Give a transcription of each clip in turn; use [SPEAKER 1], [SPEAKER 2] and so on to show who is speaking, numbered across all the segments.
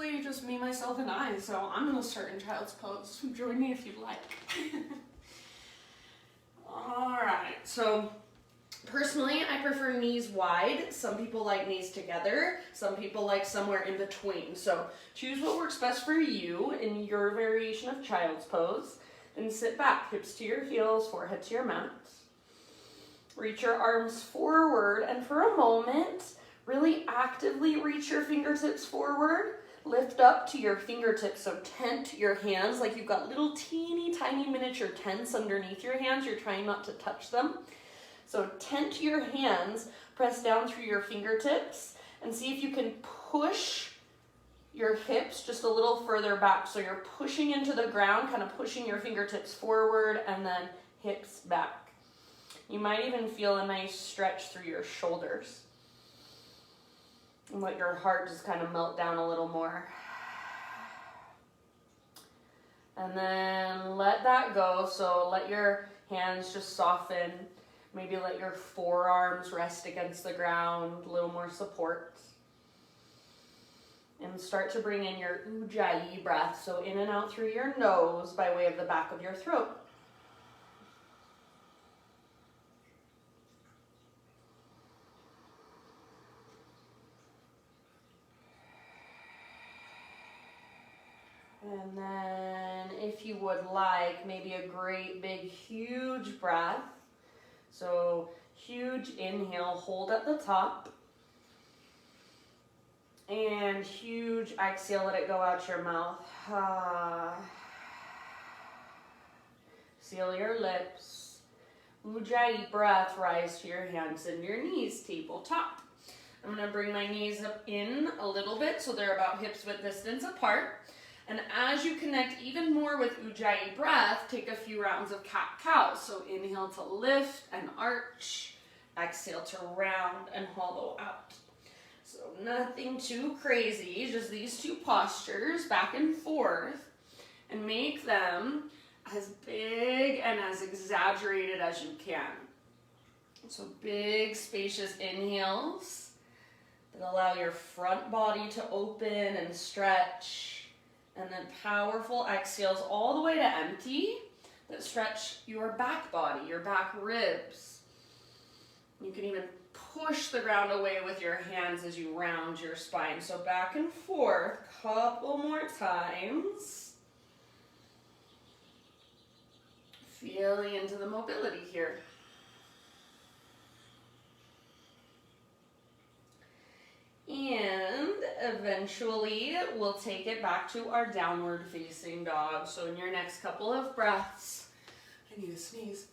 [SPEAKER 1] basically just me, myself, and I, so I'm going to start in child's pose. Join me if you'd like. Alright, so personally, I prefer knees wide. Some people like knees together. Some people like somewhere in between. So choose what works best for you in your variation of child's pose. Then sit back, hips to your heels, forehead to your mat. Reach your arms forward, and for a moment, really actively reach your fingertips forward. Lift up to your fingertips, so tent your hands like you've got little teeny tiny miniature tents underneath your hands. You're trying not to touch them. So tent your hands, press down through your fingertips, and see if you can push your hips just a little further back. So you're pushing into the ground, kind of pushing your fingertips forward and then hips back. You might even feel a nice stretch through your shoulders. And let your heart just kind of melt down a little more. And then let that go. So let your hands just soften. Maybe let your forearms rest against the ground, a little more support. And start to bring in your Ujjayi breath. So in and out through your nose by way of the back of your throat. And then if you would like, maybe a great big huge breath. So huge inhale, hold at the top. And huge exhale, let it go out your mouth. Seal your lips. Ujjayi breath, rise to your hands and your knees, tabletop. I'm going to bring my knees up in a little bit so they're about hips width distance apart. And as you connect even more with Ujjayi breath, take a few rounds of cat-cow. So inhale to lift and arch. Exhale to round and hollow out. So nothing too crazy, just these two postures back and forth. And make them as big and as exaggerated as you can. So big, spacious inhales that allow your front body to open and stretch. And then powerful exhales all the way to empty that stretch your back body, your back ribs. You can even push the ground away with your hands as you round your spine. So back and forth, couple more times. Feeling into the mobility here. And eventually we'll take it back to our downward facing dog. So in your next couple of breaths, I need to sneeze.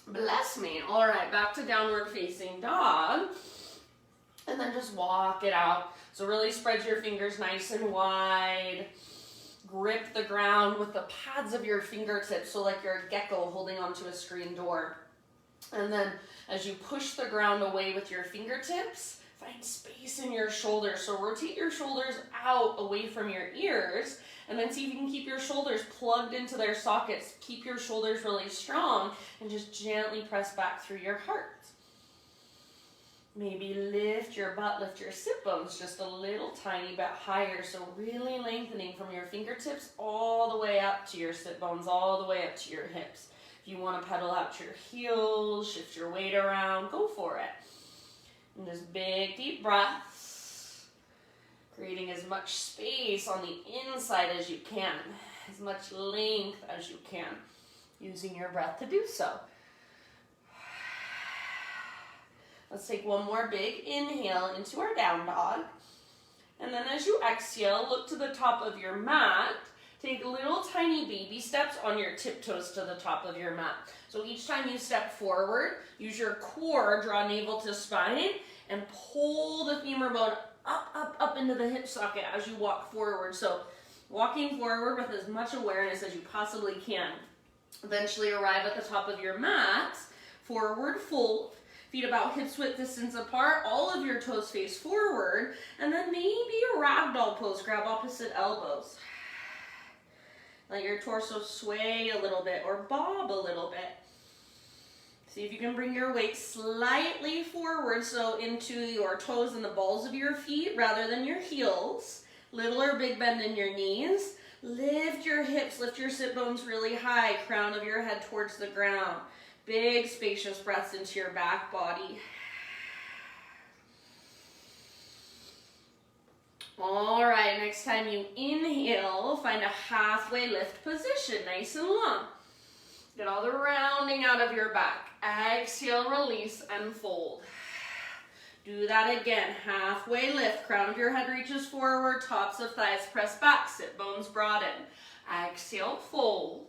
[SPEAKER 1] Bless me. All right, back to downward facing dog. And then just walk it out. So really spread your fingers nice and wide. Grip the ground with the pads of your fingertips, so like you're a gecko holding onto a screen door. And then as you push the ground away with your fingertips, find space in your shoulders. So rotate your shoulders out away from your ears, and then see if you can keep your shoulders plugged into their sockets. Keep your shoulders really strong, and just gently press back through your heart. Maybe lift your butt, lift your sit bones just a little tiny bit higher. So really lengthening from your fingertips all the way up to your sit bones, all the way up to your hips. If you want to pedal out your heels, shift your weight around, go for it. And just big, deep breaths, creating as much space on the inside as you can, as much length as you can, using your breath to do so. Let's take one more big inhale into our down dog. And then as you exhale, look to the top of your mat. Take little tiny baby steps on your tiptoes to the top of your mat. So each time you step forward, use your core, draw navel to spine, and pull the femur bone up into the hip socket as you walk forward. So walking forward with as much awareness as you possibly can. Eventually arrive at the top of your mat, forward fold. Feet about hips width distance apart, all of your toes face forward, and then maybe a ragdoll pose, grab opposite elbows. Let your torso sway a little bit or bob a little bit. See if you can bring your weight slightly forward, so into your toes and the balls of your feet rather than your heels. Little or big bend in your knees. Lift your hips, lift your sit bones really high, crown of your head towards the ground. Big spacious breaths into your back body. All right, next time you inhale, find a halfway lift position, nice and long. Get all the rounding out of your back. Exhale, release, and fold. Do that again. Halfway lift. Crown of your head reaches forward. Tops of thighs press back. Sit bones broaden. Exhale, fold.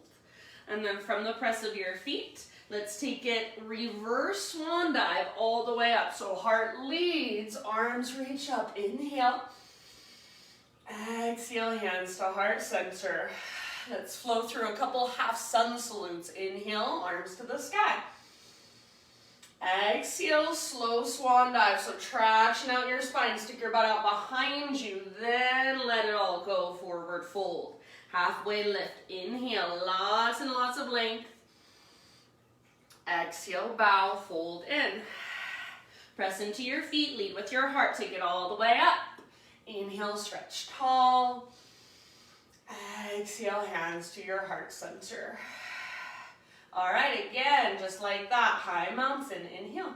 [SPEAKER 1] And then from the press of your feet, let's take it reverse swan dive all the way up. So heart leads, arms reach up. Inhale. Exhale, hands to heart center. Let's flow through a couple half sun salutes. Inhale, arms to the sky. Exhale, slow swan dive. So traction out your spine, stick your butt out behind you, then let it all go, forward fold. Halfway lift, inhale, lots and lots of length. Exhale, bow, fold in. Press into your feet, lead with your heart, take it all the way up. Inhale, stretch tall. Exhale, hands to your heart center. All right, again, just like that, high mountain, inhale.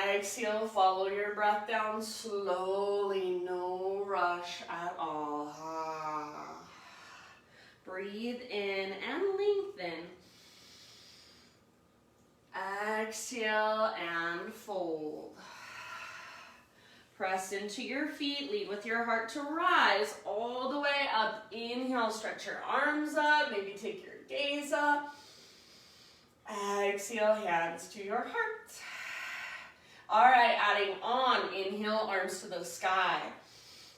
[SPEAKER 1] Exhale, follow your breath down slowly, no rush at all. Breathe in and lengthen. Exhale and fold. Press into your feet, lead with your heart to rise all the way up. Inhale, stretch your arms up, maybe take your gaze up. Exhale, hands to your heart. All right, adding on, inhale, arms to the sky.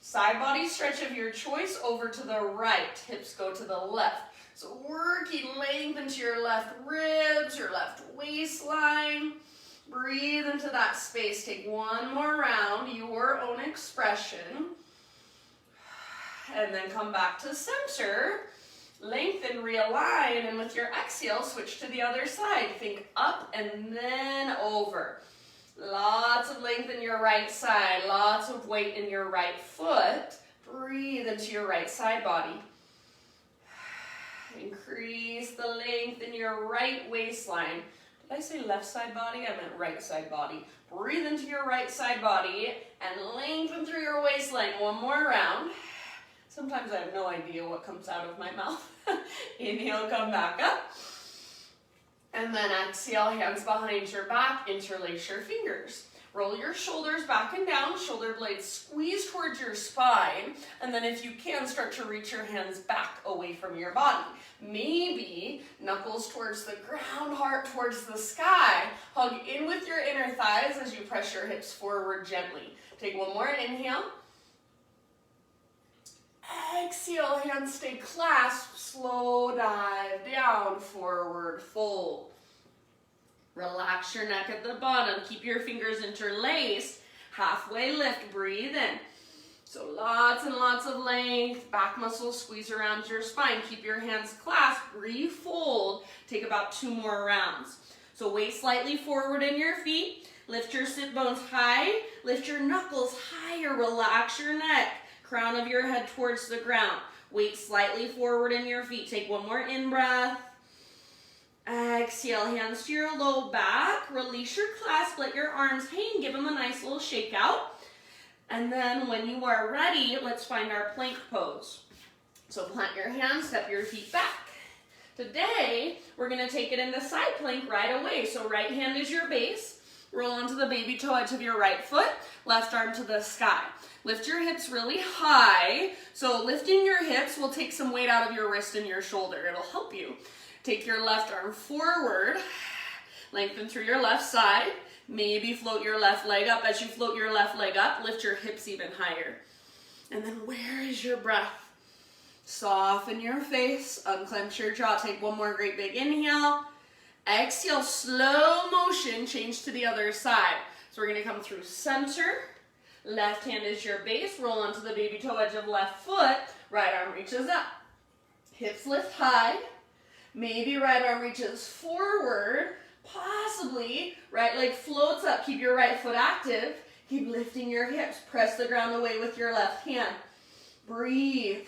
[SPEAKER 1] Side body stretch of your choice over to the right, hips go to the left. So working length into your left ribs, your left waistline. Breathe into that space. Take one more round, your own expression. And then come back to center. Lengthen, realign, and with your exhale, switch to the other side. Think up and then over. Lots of length in your right side, lots of weight in your right foot. Breathe into your right side body. Increase the length in your right waistline. Did I say left side body? I meant right side body. Breathe into your right side body and lengthen through your waistline. One more round. Sometimes I have no idea what comes out of my mouth. Inhale, come back up. And then exhale, hands behind your back, interlace your fingers. Roll your shoulders back and down, shoulder blades squeeze towards your spine, and then if you can, start to reach your hands back away from your body. Maybe knuckles towards the ground, heart towards the sky. Hug in with your inner thighs as you press your hips forward gently. Take one more inhale. Exhale, hands stay clasped, slow dive down, forward fold. Relax your neck at the bottom, keep your fingers interlaced, halfway lift, breathe in. So lots and lots of length, back muscles squeeze around your spine, keep your hands clasped, refold, take about 2 more rounds. So weight slightly forward in your feet, lift your sit bones high, lift your knuckles higher, relax your neck. Crown of your head towards the ground. Weight slightly forward in your feet. Take one more in-breath. Exhale, hands to your low back. Release your clasp. Let your arms hang. Give them a nice little shake out. And then when you are ready, let's find our plank pose. So plant your hands, step your feet back. Today, we're going to take it into side plank right away. So right hand is your base. Roll onto the baby toe edge of your right foot. Left arm to the sky. Lift your hips really high. So lifting your hips will take some weight out of your wrist and your shoulder. It'll help you. Take your left arm forward. Lengthen through your left side. Maybe float your left leg up. As you float your left leg up, lift your hips even higher. And then where is your breath? Soften your face. Unclench your jaw. Take one more great big inhale. Exhale, slow motion. Change to the other side. So we're going to come through center. Left hand is your base. Roll onto the baby toe edge of left foot. Right arm reaches up. Hips lift high. Maybe right arm reaches forward, possibly right leg floats up. Keep your right foot active. Keep lifting your hips. Press the ground away with your left hand. Breathe.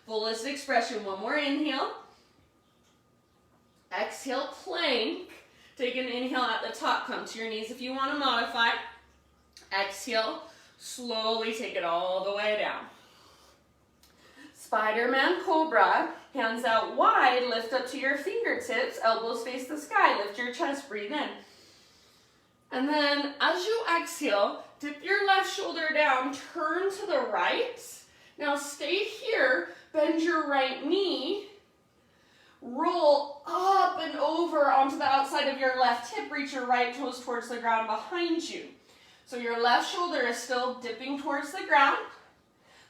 [SPEAKER 1] Fullest expression. One more inhale. Exhale, plank. Take an inhale at the top. Come to your knees if you want to modify. Exhale, slowly take it all the way down. Spiderman Cobra. Hands out wide. Lift up to your fingertips. Elbows face the sky. Lift your chest. Breathe in. And then as you exhale, dip your left shoulder down. Turn to the right. Now stay here. Bend your right knee. Roll up and over onto the outside of your left hip. Reach your right toes towards the ground behind you. So your left shoulder is still dipping towards the ground.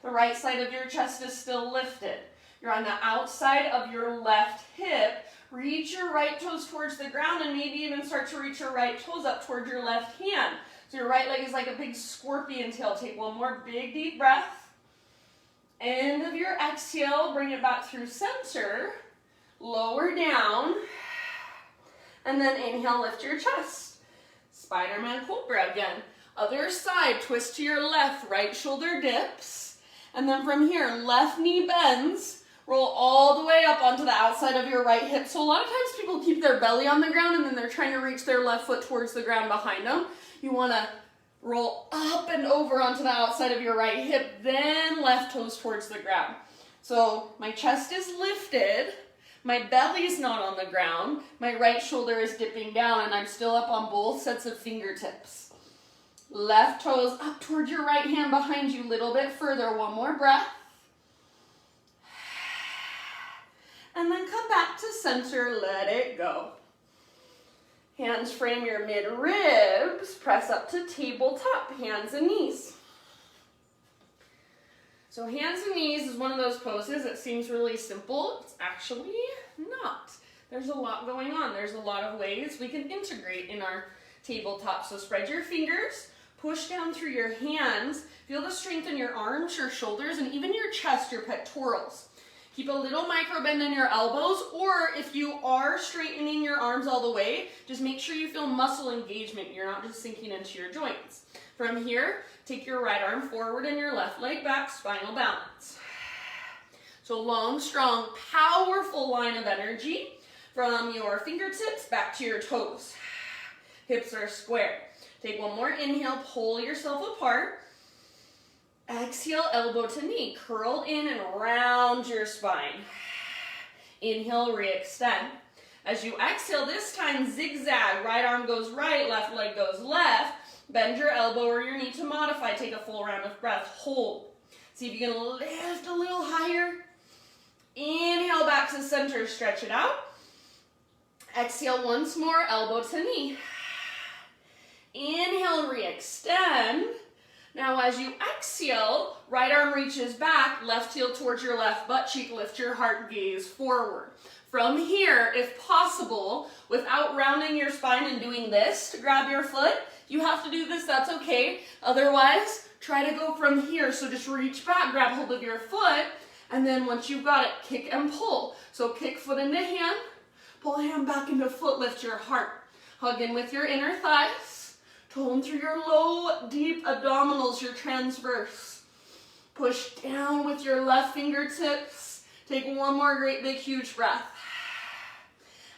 [SPEAKER 1] The right side of your chest is still lifted. You're on the outside of your left hip. Reach your right toes towards the ground and maybe even start to reach your right toes up towards your left hand. So your right leg is like a big scorpion tail. Take one more big deep breath. End of your exhale, bring it back through center. Lower down. And then inhale, lift your chest. Spiderman Cobra again. Other side, twist to your left, right shoulder dips. And then from here, left knee bends. Roll all the way up onto the outside of your right hip. So a lot of times people keep their belly on the ground and then they're trying to reach their left foot towards the ground behind them. You want to roll up and over onto the outside of your right hip, then left toes towards the ground. So my chest is lifted, my belly is not on the ground, my right shoulder is dipping down, and I'm still up on both sets of fingertips. Left toes up towards your right hand behind you, a little bit further. One more breath. And then come back to center, let it go. Hands frame your mid-ribs, press up to tabletop, hands and knees. So hands and knees is one of those poses that seems really simple. It's actually not. There's a lot going on. There's a lot of ways we can integrate in our tabletop. So spread your fingers, push down through your hands, feel the strength in your arms, your shoulders, and even your chest, your pectorals. Keep a little micro bend in your elbows, or if you are straightening your arms all the way, just make sure you feel muscle engagement. You're not just sinking into your joints. From here, take your right arm forward and your left leg back, spinal balance. So long, strong, powerful line of energy from your fingertips back to your toes. Hips are square. Take one more inhale, pull yourself apart. Exhale, elbow to knee, curl in and round your spine. Inhale, re-extend. As you exhale, this time zigzag. Right arm goes right, left leg goes left. Bend your elbow or your knee to modify. Take a full round of breath. Hold. See if you can lift a little higher. Inhale back to center, stretch it out. Exhale once more, elbow to knee. Inhale, re-extend. Now as you exhale, right arm reaches back, left heel towards your left butt cheek, lift your heart, gaze forward. From here, if possible, without rounding your spine and doing this to grab your foot, you have to do this, that's okay. Otherwise, try to go from here. So just reach back, grab hold of your foot, and then once you've got it, kick and pull. So kick foot into hand, pull hand back into foot, lift your heart. Hug in with your inner thighs. Tone through your low, deep abdominals, your transverse. Push down with your left fingertips. Take one more great big huge breath.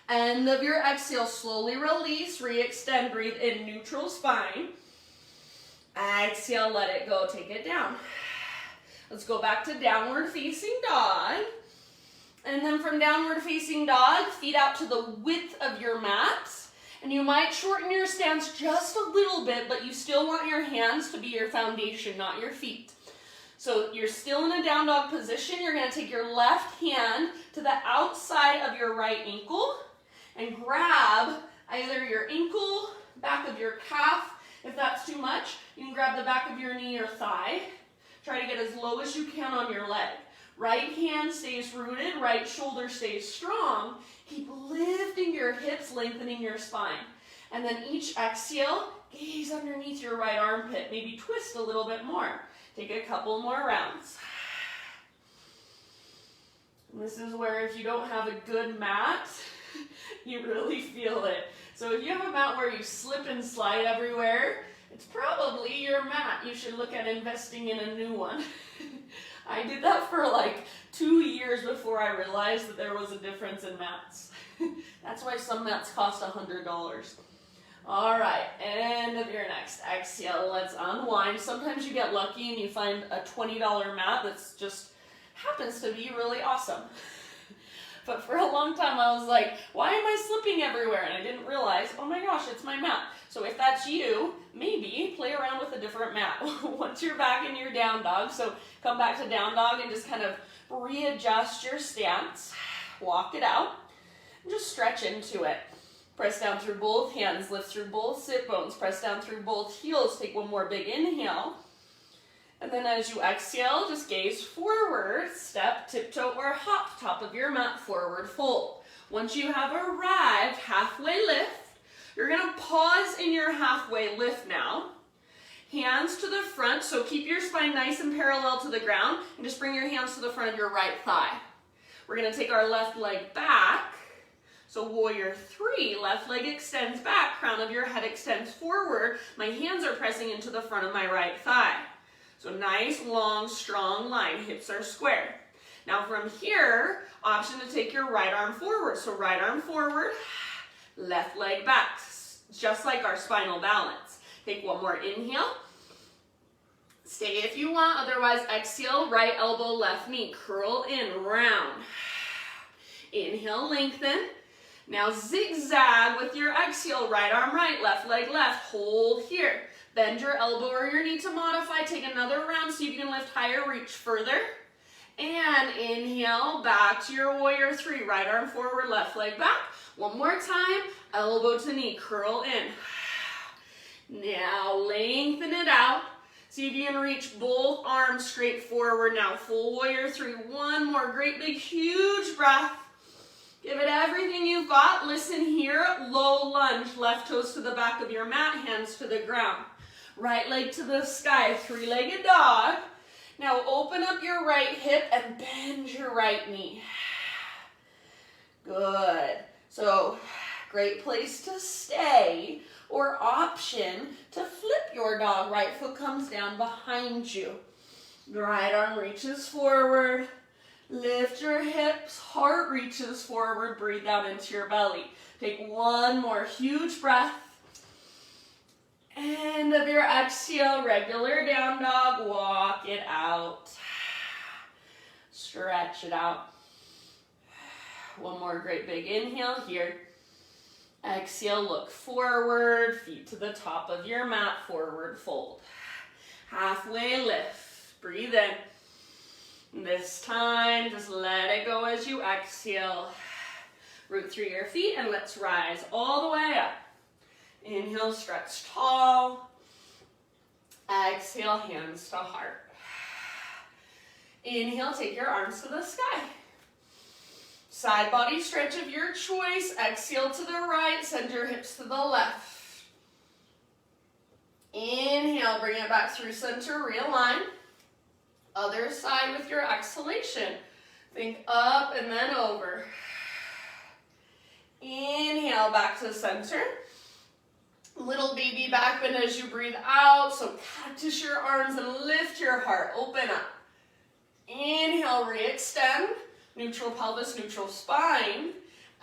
[SPEAKER 1] End of your exhale, slowly release, re-extend, breathe in, neutral spine. Exhale, let it go, take it down. Let's go back to downward facing dog. And then from downward facing dog, feet out to the width of your mat. And you might shorten your stance just a little bit, but you still want your hands to be your foundation, not your feet. So you're still in a down dog position. You're going to take your left hand to the outside of your right ankle and grab either your ankle, back of your calf. If that's too much, you can grab the back of your knee or thigh. Try to get as low as you can on your leg. Right hand stays rooted, right shoulder stays strong. Keep lifting your hips, lengthening your spine. And then each exhale, gaze underneath your right armpit. Maybe twist a little bit more. Take a couple more rounds. And this is where if you don't have a good mat, you really feel it. So if you have a mat where you slip and slide everywhere, it's probably your mat. You should look at investing in a new one. I did that for like 2 years before I realized that there was a difference in mats. That's why some mats cost $100. All right, end of your next exhale. Let's unwind. Sometimes you get lucky and you find a $20 mat that's just happens to be really awesome. But for a long time I was like, why am I slipping everywhere? And I didn't realize, oh my gosh, it's my mat. So if that's you, maybe play around with a different mat. Once you're back in your down dog, so come back to down dog and just kind of readjust your stance. Walk it out and just stretch into it. Press down through both hands, lift through both sit bones, press down through both heels. Take one more big inhale. And then as you exhale, just gaze forward, step, tiptoe, or hop, top of your mat, forward fold. Once you have arrived, halfway lift, you're gonna pause in your halfway lift now. Hands to the front, so keep your spine nice and parallel to the ground, and just bring your hands to the front of your right thigh. We're gonna take our left leg back. So warrior 3, left leg extends back, crown of your head extends forward. My hands are pressing into the front of my right thigh. So nice, long, strong line, hips are square. Now from here, option to take your right arm forward. So right arm forward, left leg back, just like our spinal balance. Take one more inhale. Stay if you want, otherwise exhale, right elbow, left knee, curl in, round. Inhale, lengthen. Now zigzag with your exhale, right arm right, left leg left, hold here. Bend your elbow or your knee to modify, take another round, see if you can lift higher, reach further. And inhale, back to your warrior 3, right arm forward, left leg back. One more time, elbow to knee, curl in. Now lengthen it out. See if you can reach both arms straight forward now. Full warrior 3, one more great big huge breath. Give it everything you've got. Listen here, low lunge, left toes to the back of your mat, hands to the ground. Right leg to the sky, 3-legged dog. Now open up your right hip and bend your right knee. Good. So great place to stay, or option to flip your dog. Right foot comes down behind you. Right arm reaches forward. Lift your hips, heart reaches forward, breathe out into your belly. Take one more huge breath. End of your exhale, regular down dog, walk it out. Stretch it out. One more great big inhale here. Exhale, look forward, feet to the top of your mat, forward fold. Halfway lift, breathe in. This time, just let it go as you exhale. Root through your feet and let's rise all the way up. Inhale, stretch tall. Exhale, hands to heart. Inhale, take your arms to the sky. Side body stretch of your choice. Exhale to the right, send your hips to the left. Inhale, bring it back through center, realign. Other side with your exhalation. Think up and then over. Inhale, back to center. Little baby back bend as you breathe out. So cactus your arms and lift your heart. Open up. Inhale, re-extend. Neutral pelvis, neutral spine.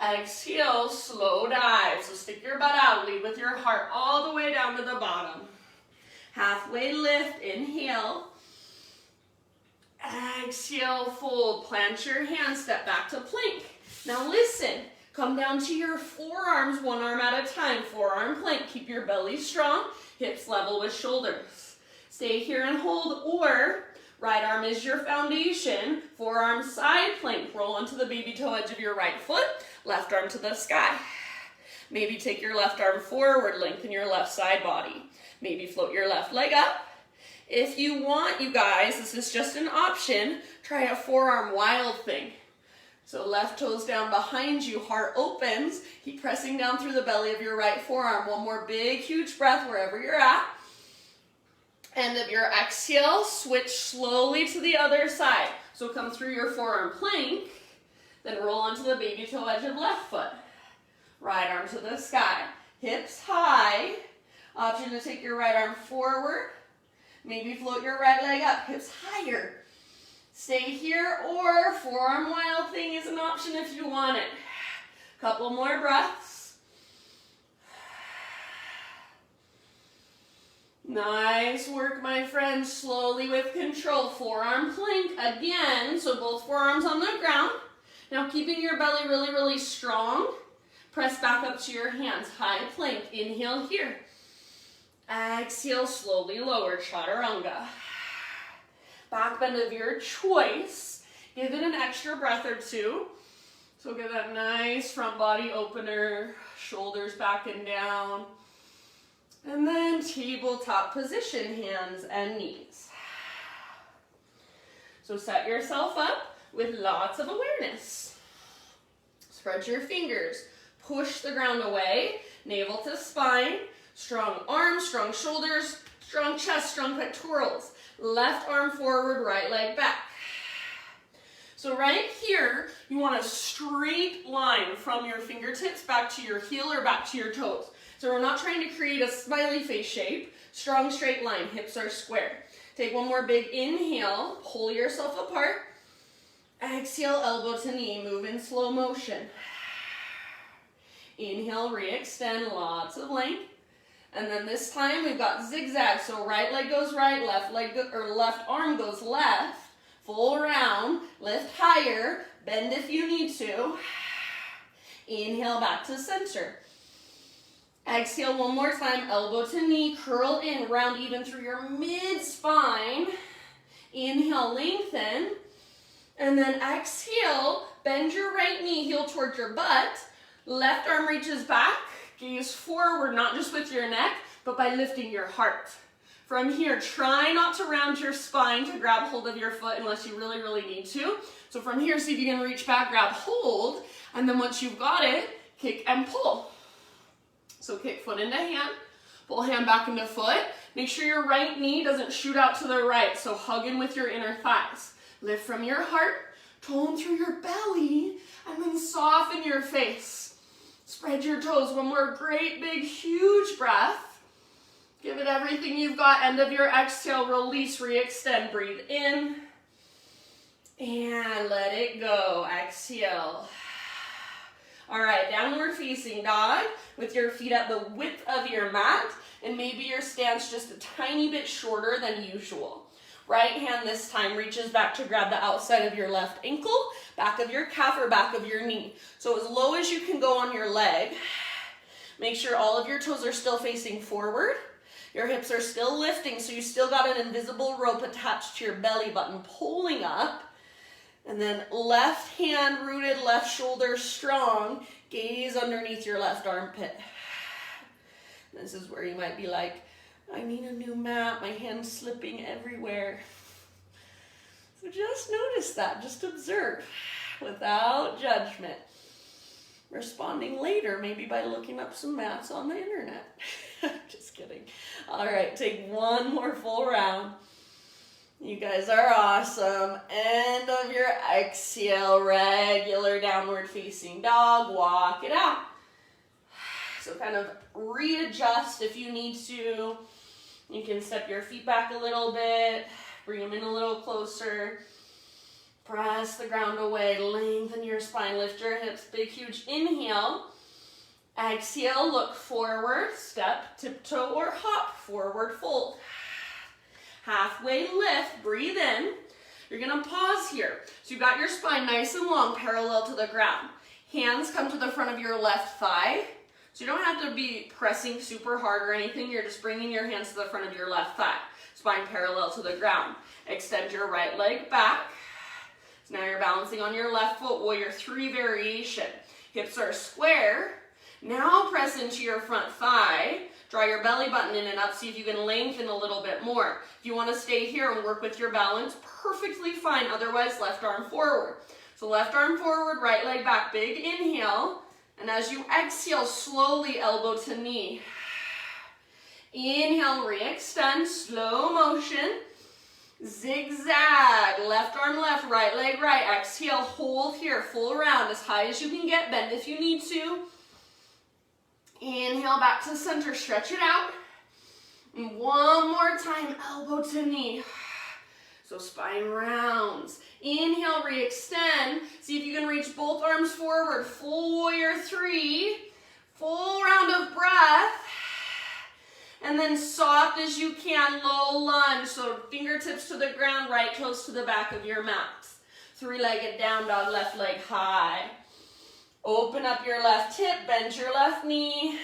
[SPEAKER 1] Exhale, slow dive. So stick your butt out. Lead with your heart all the way down to the bottom. Halfway lift. Inhale. Exhale, fold. Plant your hands. Step back to plank. Now listen. Come down to your forearms, one arm at a time. Forearm plank. Keep your belly strong. Hips level with shoulders. Stay here and hold, or right arm is your foundation. Forearm side plank. Roll onto the baby toe edge of your right foot. Left arm to the sky. Maybe take your left arm forward. Lengthen your left side body. Maybe float your left leg up. If you want, you guys, this is just an option. Try a forearm wild thing. So left toes down behind you, heart opens. Keep pressing down through the belly of your right forearm. One more big, huge breath wherever you're at. End of your exhale, switch slowly to the other side. So come through your forearm plank. Then roll onto the baby toe edge of left foot. Right arm to the sky. Hips high. Option to take your right arm forward. Maybe float your right leg up. Hips higher. Stay here, or forearm wild thing is an option if you want it. Couple more breaths. Nice work, my friends. Slowly with control. Forearm plank again. So both forearms on the ground. Now keeping your belly really, really strong. Press back up to your hands. High plank. Inhale here. Exhale, slowly lower. Chaturanga. Back bend of your choice. Give it an extra breath or two. So get that nice front body opener. Shoulders back and down. And then tabletop position, hands and knees. So set yourself up with lots of awareness. Spread your fingers. Push the ground away. Navel to spine. Strong arms, strong shoulders, strong chest, strong pectorals. Left arm forward, right leg back. So right here, you want a straight line from your fingertips back to your heel or back to your toes. So we're not trying to create a smiley face shape. Strong straight line, hips are square. Take one more big inhale, pull yourself apart. Exhale, elbow to knee, move in slow motion. Inhale, re-extend, lots of length. And then this time we've got zigzag. So right leg goes right, left arm goes left. Full round, lift higher, bend if you need to. Inhale, back to center. Exhale one more time, elbow to knee, curl in, round even through your mid-spine. Inhale, lengthen. And then exhale, bend your right knee, heel towards your butt. Left arm reaches back, gaze forward, not just with your neck, but by lifting your heart. From here, try not to round your spine to grab hold of your foot unless you really, really need to. So from here, see if you can reach back, grab hold, and then once you've got it, kick and pull. So kick foot into hand, pull hand back into foot. Make sure your right knee doesn't shoot out to the right, so hug in with your inner thighs. Lift from your heart, tone through your belly, and then soften your face. Spread your toes. One more great, big, huge breath. Give it everything you've got. End of your exhale, release, re-extend. Breathe in. And let it go. Exhale. All right, downward facing dog with your feet at the width of your mat. And maybe your stance just a tiny bit shorter than usual. Right hand this time reaches back to grab the outside of your left ankle, back of your calf or back of your knee. So as low as you can go on your leg. Make sure all of your toes are still facing forward. Your hips are still lifting, so you still got an invisible rope attached to your belly button pulling up. And then left hand rooted, left shoulder strong. Gaze underneath your left armpit. This is where you might be like, I need a new mat, my hand's slipping everywhere. So just notice that, just observe without judgment. Responding later, maybe by looking up some mats on the internet. Just kidding. All right, take one more full round. You guys are awesome. End of your exhale, regular downward facing dog. Walk it out. So kind of readjust if you need to. You can step your feet back a little bit, bring them in a little closer. Press the ground away, lengthen your spine, lift your hips, big, huge inhale. Exhale, look forward, step, tiptoe or hop, forward fold. Halfway lift, breathe in. You're gonna pause here. So you've got your spine nice and long, parallel to the ground. Hands come to the front of your left thigh. So you don't have to be pressing super hard or anything. You're just bringing your hands to the front of your left thigh. Spine parallel to the ground. Extend your right leg back. So now you're balancing on your left foot, warrior 3 variation. Hips are square. Now press into your front thigh. Draw your belly button in and up. See if you can lengthen a little bit more. If you want to stay here and work with your balance, perfectly fine. Otherwise, left arm forward. So left arm forward, right leg back. Big inhale. And as you exhale, slowly elbow to knee. Inhale, re-extend, slow motion. Zigzag, left arm left, right leg right. Exhale, hold here, full round, as high as you can get. Bend if you need to. Inhale back to center, stretch it out. And one more time, elbow to knee. So spine rounds. Inhale, re-extend. See if you can reach both arms forward. Full warrior three. Full round of breath. And then soft as you can, low lunge. So fingertips to the ground, right toes to the back of your mat. Three-legged down dog, left leg high. Open up your left hip, bend your left knee.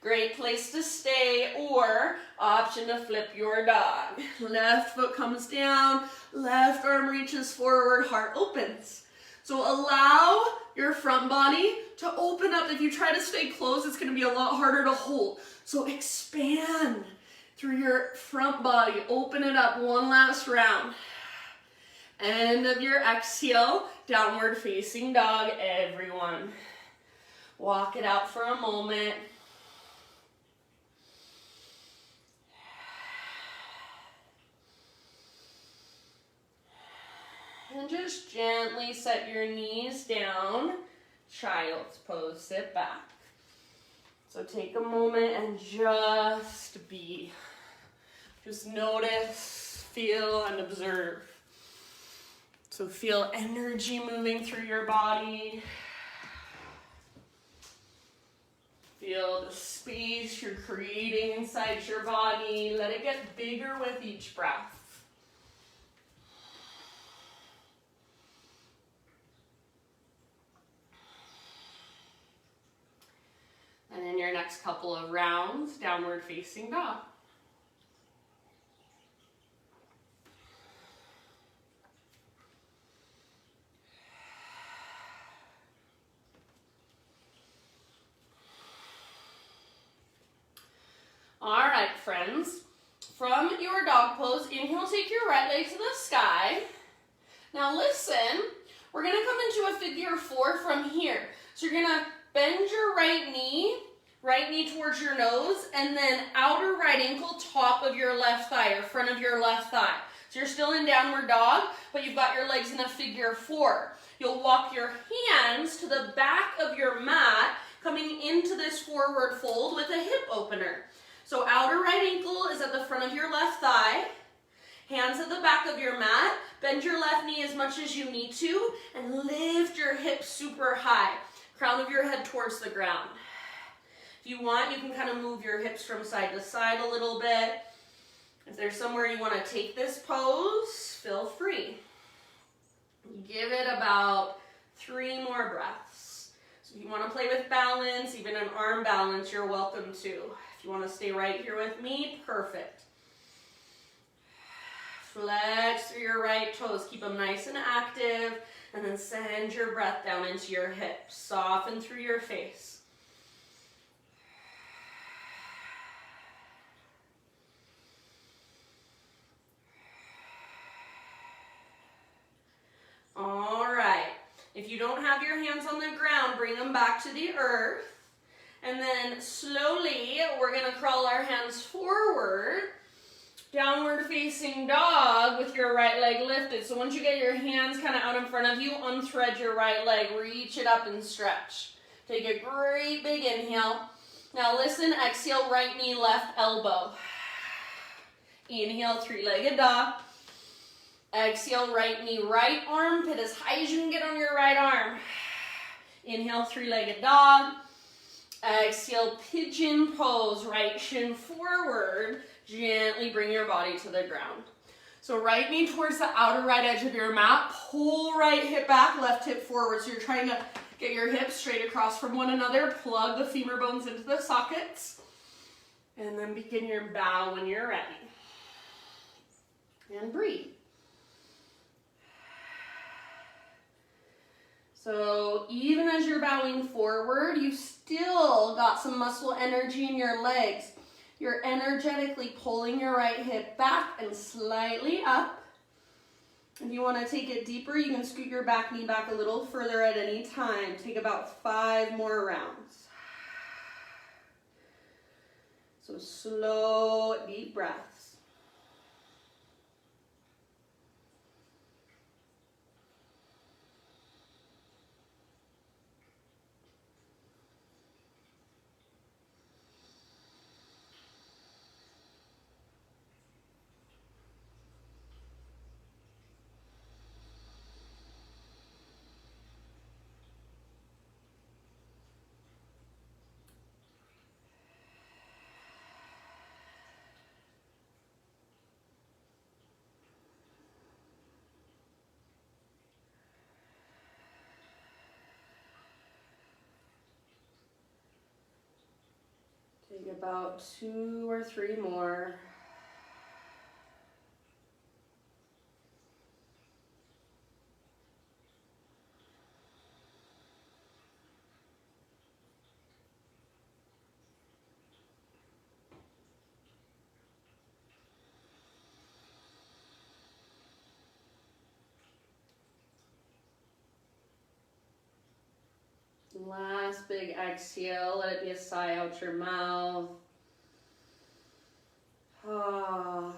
[SPEAKER 1] Great place to stay, or option to flip your dog. Left foot comes down, left arm reaches forward, heart opens. So allow your front body to open up. If you try to stay closed, it's going to be a lot harder to hold. So expand through your front body. Open it up one last round. End of your exhale, downward facing dog, everyone. Walk it out for a moment. And just gently set your knees down. Child's pose, sit back. So take a moment and just be. Just notice, feel, and observe. So feel energy moving through your body. Feel the space you're creating inside your body. Let it get bigger with each breath. And in your next couple of rounds, downward facing dog. All right, friends. From your dog pose, inhale, take your right leg to the sky. Now listen, we're gonna come into a figure four from here. So you're gonna bend your right knee towards your nose, and then outer right ankle, top of your left thigh, or front of your left thigh. So you're still in downward dog, but you've got your legs in a figure four. You'll walk your hands to the back of your mat, coming into this forward fold with a hip opener. So outer right ankle is at the front of your left thigh, hands at the back of your mat, bend your left knee as much as you need to, and lift your hips super high. Crown of your head towards the ground. If you want, you can kind of move your hips from side to side a little bit. If there's somewhere you want to take this pose, feel free. Give it about 3 more breaths. So if you want to play with balance, even an arm balance, you're welcome to. If you want to stay right here with me, perfect. Flex through your right toes. Keep them nice and active. And then send your breath down into your hips. Soften through your face. All right. If you don't have your hands on the ground, bring them back to the earth. And then slowly, we're going to crawl our hands forward. Downward facing dog with your right leg lifted. So once you get your hands kind of out in front of you, unthread your right leg, reach it up and stretch. Take a great big inhale. Now listen, exhale, right knee, left elbow. Inhale, three-legged dog. Exhale, right knee, right armpit as high as you can get on your right arm. Inhale, three-legged dog. Exhale, pigeon pose, right shin forward. Gently bring your body to the ground. So right knee towards the outer right edge of your mat. Pull right hip back, left hip forward. So you're trying to get your hips straight across from one another. Plug the femur bones into the sockets. And then begin your bow when you're ready. And breathe. So even as you're bowing forward, you've still got some muscle energy in your legs. You're energetically pulling your right hip back and slightly up. If you want to take it deeper, you can scoot your back knee back a little further at any time. Take about 5 more rounds. So slow, deep breaths. about 2 or 3 more. Last big exhale, let it be a sigh out your mouth. Ah.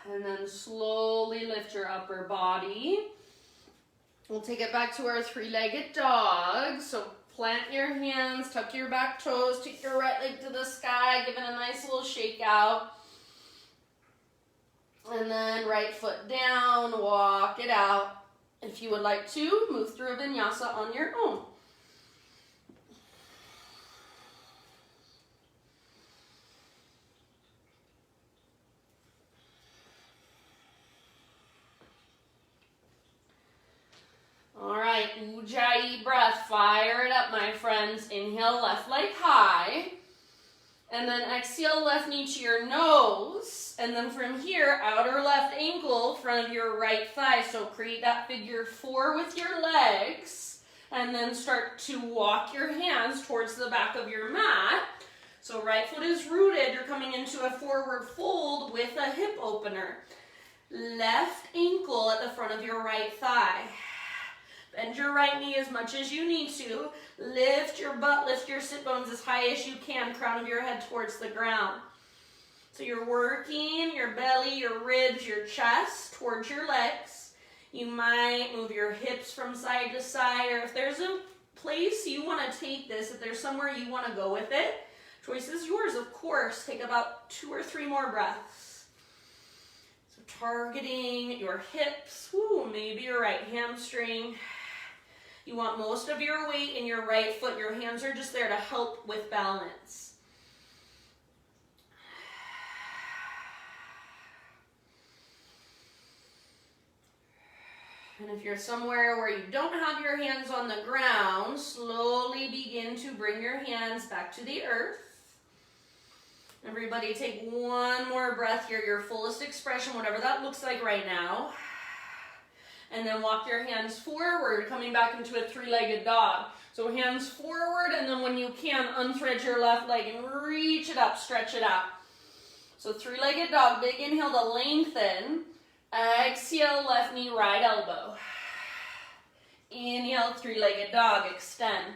[SPEAKER 1] And then slowly lift your upper body. We'll take it back to our 3-legged dog. So plant your hands, tuck your back toes, take your right leg to the sky, give it a nice little shake out. And then right foot down, walk it out. If you would like to, move through a vinyasa on your own. All right, Ujjayi Breath, fire it up, my friends. Inhale, left leg high. And then exhale, left knee to your nose. And then from here, outer left ankle, front of your right thigh. So create that figure 4 with your legs. And then start to walk your hands towards the back of your mat. So right foot is rooted. You're coming into a forward fold with a hip opener. Left ankle at the front of your right thigh. Bend your right knee as much as you need to. Lift your butt, lift your sit bones as high as you can. Crown of your head towards the ground. So you're working your belly, your ribs, your chest towards your legs. You might move your hips from side to side, or if there's a place you want to take this, if there's somewhere you want to go with it, choice is yours, of course. Take about 2 or 3 more breaths. So targeting your hips, maybe your right hamstring. You want most of your weight in your right foot. Your hands are just there to help with balance. And if you're somewhere where you don't have your hands on the ground, slowly begin to bring your hands back to the earth. Everybody take 1 more breath here, your fullest expression, whatever that looks like right now. And then walk your hands forward, coming back into a 3-legged dog. So hands forward, and then when you can, unthread your left leg and reach it up, stretch it out. So 3-legged dog, big inhale to lengthen. Exhale, left knee, right elbow. Inhale, 3-legged dog, extend.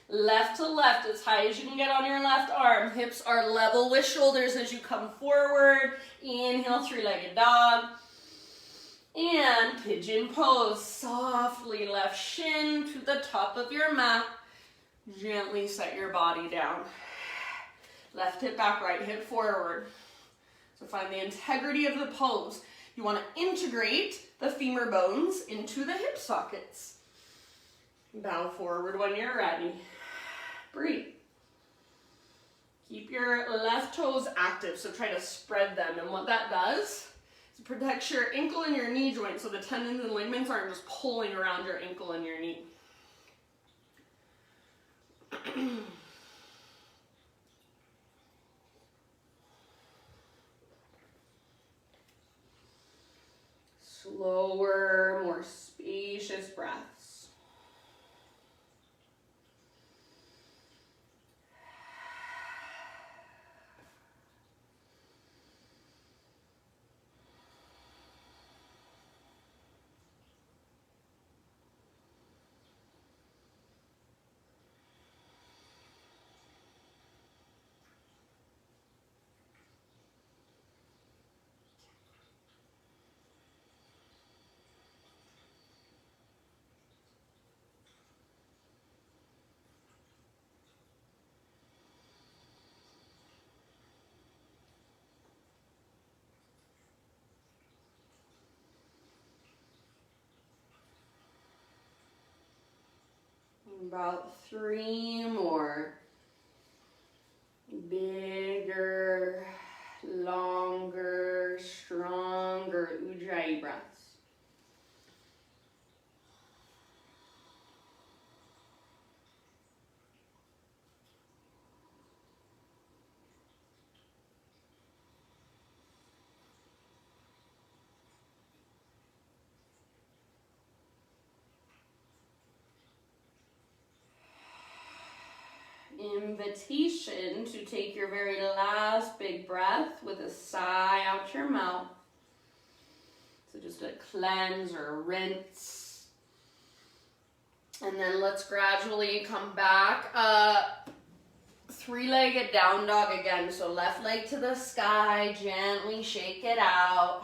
[SPEAKER 1] Left to left, as high as you can get on your left arm. Hips are level with shoulders as you come forward. Inhale, 3-legged dog. And pigeon pose, softly left shin to the top of your mat. Gently set your body down. Left hip back, right hip forward. So find the integrity of the pose. You want to integrate the femur bones into the hip sockets. Bow forward when you're ready. Breathe. Keep your left toes active, so try to spread them. And what that does, it protects your ankle and your knee joint so the tendons and ligaments aren't just pulling around your ankle and your knee. Slower, more spacious breaths. About 3 more. Bigger, longer, stronger Ujjayi breaths. invitation to take your very last big breath with a sigh out your mouth. So just a cleanse or a rinse. And then let's gradually come back up. Three-legged down dog again. So left leg to the sky, gently shake it out.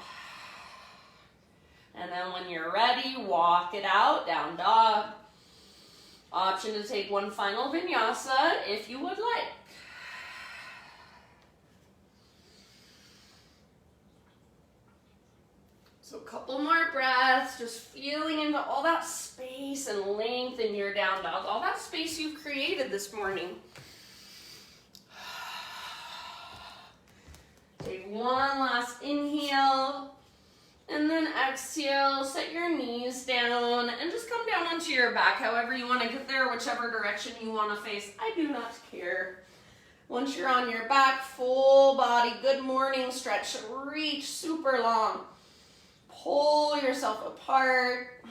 [SPEAKER 1] And then when you're ready, walk it out, down dog. Option to take one final vinyasa if you would like. So a couple more breaths, just feeling into all that space and length in your down dog, all that space you've created this morning. Take one last inhale, and then exhale, set your knees down, and just come down onto your back, however you want to get there, whichever direction you want to face. I do not care. Once you're on your back, full body, good morning stretch, reach super long. Pull yourself apart.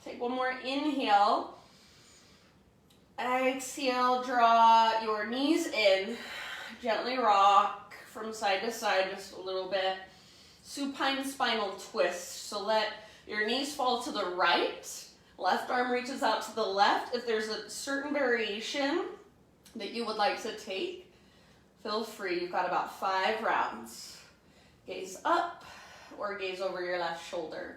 [SPEAKER 1] Take one more inhale. Exhale, draw your knees in. Gently rock from side to side just a little bit. Supine spinal twist. So let your knees fall to the right. Left arm reaches out to the left. If there's a certain variation that you would like to take, feel free. You've got about 5 rounds. Gaze up or gaze over your left shoulder.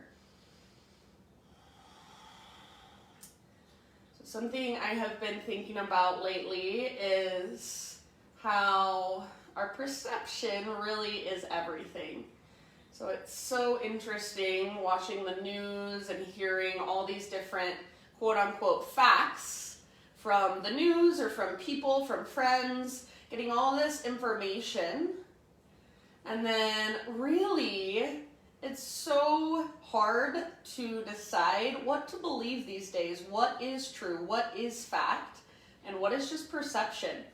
[SPEAKER 1] So something I have been thinking about lately is how our perception really is everything. So it's so interesting watching the news and hearing all these different quote-unquote facts from the news or from people, from friends, getting all this information. And then really, it's so hard to decide what to believe these days. What is true? What is fact? And what is just perception?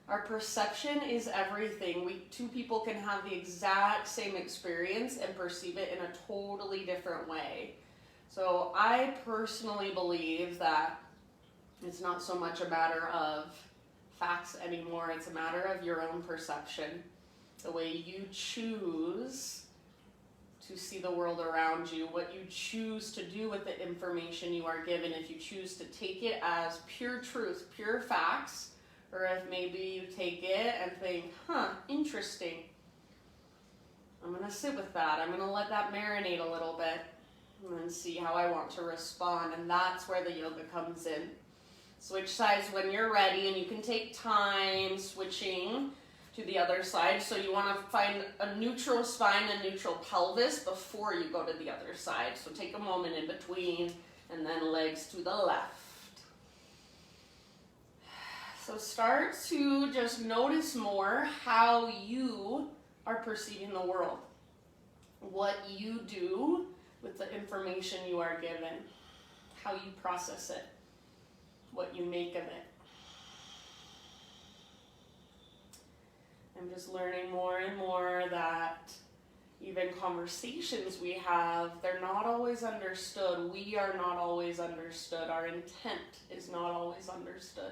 [SPEAKER 1] Our perception is everything. Two people can have the exact same experience and perceive it in a totally different way. So I personally believe that it's not so much a matter of facts anymore. It's a matter of your own perception. The way you choose to see the world around you, what you choose to do with the information you are given. If you choose to take it as pure truth, pure facts, or if maybe you take it and think, interesting. I'm going to sit with that. I'm going to let that marinate a little bit and then see how I want to respond. And that's where the yoga comes in. Switch sides when you're ready, and you can take time switching to the other side. So you want to find a neutral spine and neutral pelvis before you go to the other side. So take a moment in between, and then legs to the left. So start to just notice more how you are perceiving the world. What you do with the information you are given. How you process it. What you make of it. I'm just learning more and more that even conversations we have, they're not always understood. We are not always understood. Our intent is not always understood.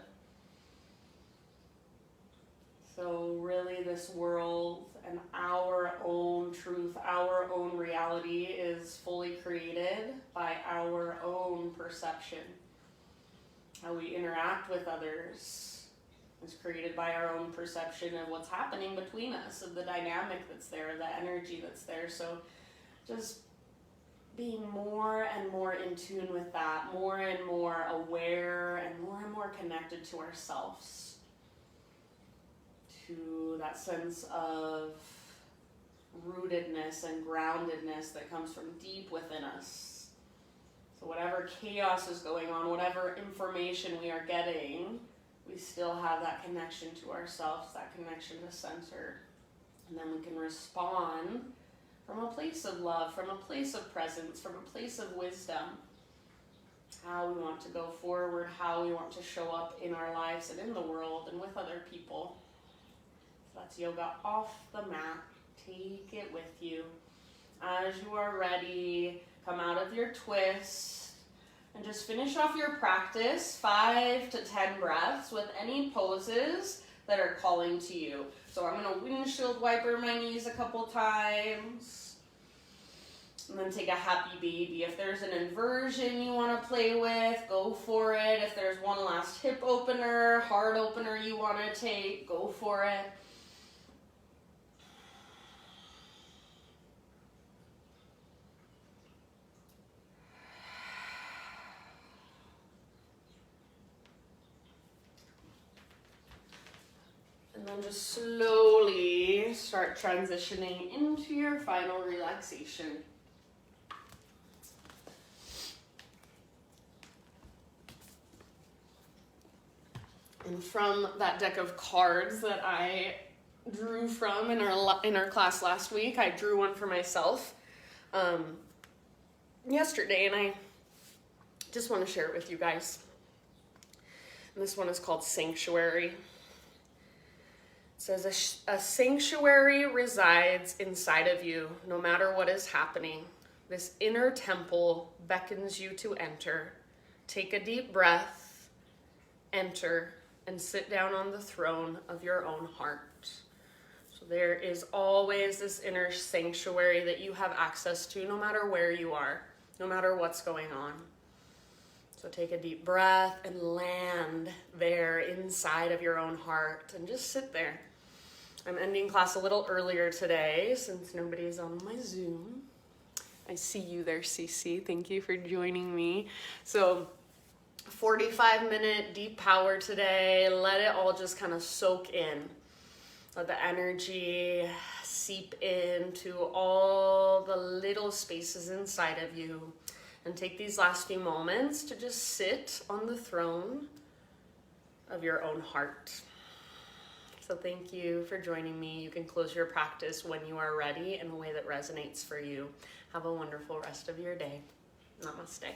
[SPEAKER 1] So really this world and our own truth, our own reality is fully created by our own perception. How we interact with others is created by our own perception of what's happening between us, of the dynamic that's there, the energy that's there. So just being more and more in tune with that, more and more aware and more connected to ourselves. To that sense of rootedness and groundedness that comes from deep within us. So whatever chaos is going on, whatever information we are getting, we still have that connection to ourselves, that connection to center. And then we can respond from a place of love, from a place of presence, from a place of wisdom. How we want to go forward, how we want to show up in our lives and in the world and with other people. That's yoga off the mat. Take it with you. As you are ready, come out of your twist And just finish off your practice, 5 to 10 breaths with any poses that are calling to you. So I'm gonna windshield wiper my knees a couple times. And then take a happy baby. If there's an inversion you wanna play with, go for it. If there's one last hip opener, heart opener you wanna take, go for it. And then just slowly start transitioning into your final relaxation. And from that deck of cards that I drew from in our class last week, I drew one for myself yesterday, and I just want to share it with you guys. And this one is called Sanctuary. It says, a sanctuary resides inside of you, no matter what is happening. This inner temple beckons you to enter. Take a deep breath, enter, and sit down on the throne of your own heart. So there is always this inner sanctuary that you have access to, no matter where you are, no matter what's going on. So take a deep breath and land there inside of your own heart and just sit there. I'm ending class a little earlier today since nobody's on my Zoom. I see you there, Cece. Thank you for joining me. So 45-minute deep power today. Let it all just kind of soak in. Let the energy seep into all the little spaces inside of you. And take these last few moments to just sit on the throne of your own heart. So thank you for joining me. You can close your practice when you are ready in a way that resonates for you. Have a wonderful rest of your day. Namaste.